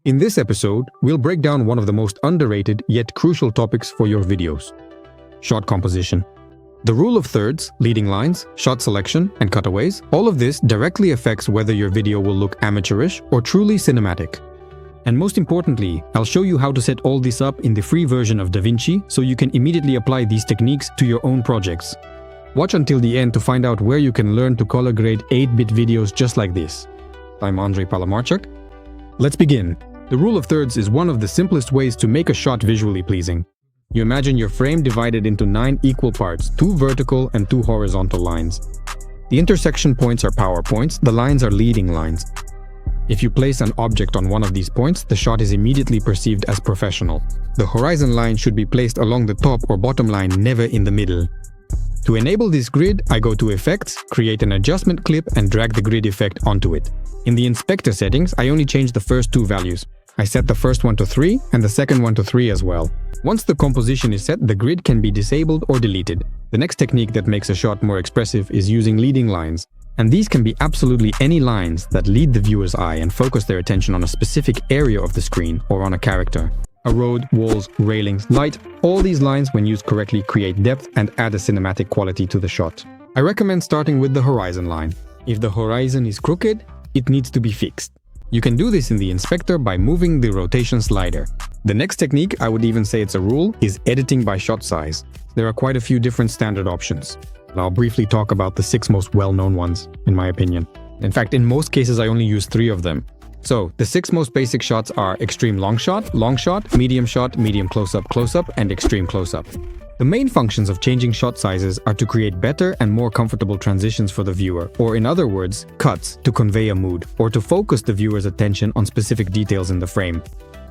In this episode, we'll break down one of the most underrated yet crucial topics for your videos: shot composition. The rule of thirds, leading lines, shot selection, and cutaways, all of this directly affects whether your video will look amateurish or truly cinematic. And most importantly, I'll show you how to set all this up in the free version of DaVinci so you can immediately apply these techniques to your own projects. Watch until the end to find out where you can learn to color grade 8-bit videos just like this. I'm Andrei Palamarchuk. Let's begin. The rule of thirds is one of the simplest ways to make a shot visually pleasing. You imagine your frame divided into 9 equal parts, 2 vertical and 2 horizontal lines. The intersection points are power points, the lines are leading lines. If you place an object on one of these points, the shot is immediately perceived as professional. The horizon line should be placed along the top or bottom line, never in the middle. To enable this grid, I go to Effects, create an adjustment clip and drag the grid effect onto it. In the inspector settings, I only change the first 2 values. I set the first one to 3 and the second one to 3 as well. Once the composition is set, the grid can be disabled or deleted. The next technique that makes a shot more expressive is using leading lines. And these can be absolutely any lines that lead the viewer's eye and focus their attention on a specific area of the screen or on a character. A road, walls, railings, light, all these lines when used correctly create depth and add a cinematic quality to the shot. I recommend starting with the horizon line. If the horizon is crooked, it needs to be fixed. You can do this in the inspector by moving the rotation slider. The next technique, I would even say it's a rule, is editing by shot size. There are quite a few different standard options. I'll briefly talk about the 6 most well-known ones, in my opinion. In fact, in most cases I only use 3 of them. So, the 6 most basic shots are extreme long shot, medium close-up, and extreme close-up. The main functions of changing shot sizes are to create better and more comfortable transitions for the viewer, or in other words, cuts to convey a mood, or to focus the viewer's attention on specific details in the frame.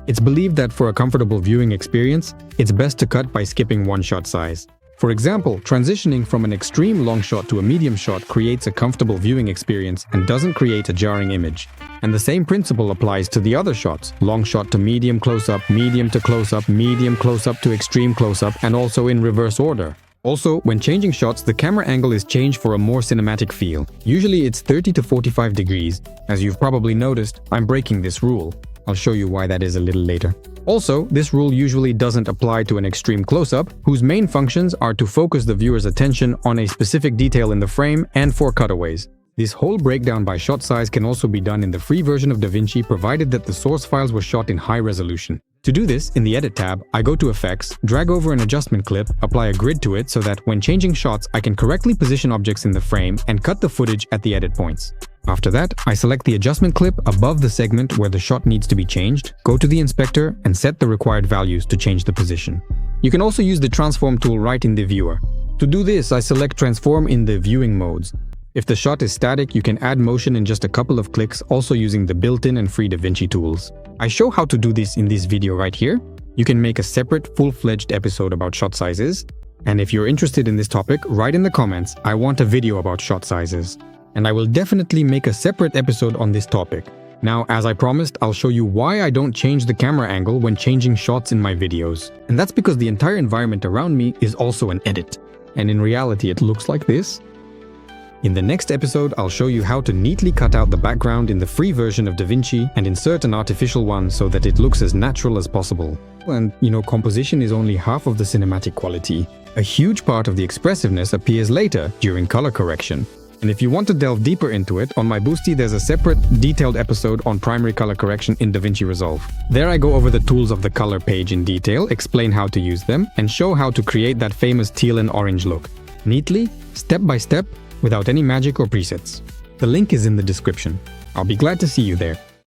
It's believed that for a comfortable viewing experience, it's best to cut by skipping one shot size. For example, transitioning from an extreme long shot to a medium shot creates a comfortable viewing experience and doesn't create a jarring image. And the same principle applies to the other shots: long shot to medium close-up, medium to close-up, medium close-up to extreme close-up, and also in reverse order. Also, when changing shots, the camera angle is changed for a more cinematic feel. Usually it's 30 to 45 degrees. As you've probably noticed, I'm breaking this rule. I'll show you why that is a little later. Also, this rule usually doesn't apply to an extreme close-up, whose main functions are to focus the viewer's attention on a specific detail in the frame and for cutaways. This whole breakdown by shot size can also be done in the free version of DaVinci, provided that the source files were shot in high resolution. To do this, in the Edit tab, I go to Effects, drag over an adjustment clip, apply a grid to it so that when changing shots, I can correctly position objects in the frame and cut the footage at the edit points. After that, I select the adjustment clip above the segment where the shot needs to be changed, go to the inspector, and set the required values to change the position. You can also use the transform tool right in the viewer. To do this, I select transform in the viewing modes. If the shot is static, you can add motion in just a couple of clicks, also using the built-in and free DaVinci tools. I show how to do this in this video right here. You can make a separate, full-fledged episode about shot sizes. And if you're interested in this topic, write in the comments, "I want a video about shot sizes." And I will definitely make a separate episode on this topic. Now, as I promised, I'll show you why I don't change the camera angle when changing shots in my videos. And that's because the entire environment around me is also an edit. And in reality, it looks like this. In the next episode, I'll show you how to neatly cut out the background in the free version of DaVinci and insert an artificial one so that it looks as natural as possible. And, composition is only half of the cinematic quality. A huge part of the expressiveness appears later, during color correction. And if you want to delve deeper into it, on my Boosty there's a separate, detailed episode on primary color correction in DaVinci Resolve. There I go over the tools of the color page in detail, explain how to use them, and show how to create that famous teal and orange look. Neatly, step by step, without any magic or presets. The link is in the description. I'll be glad to see you there.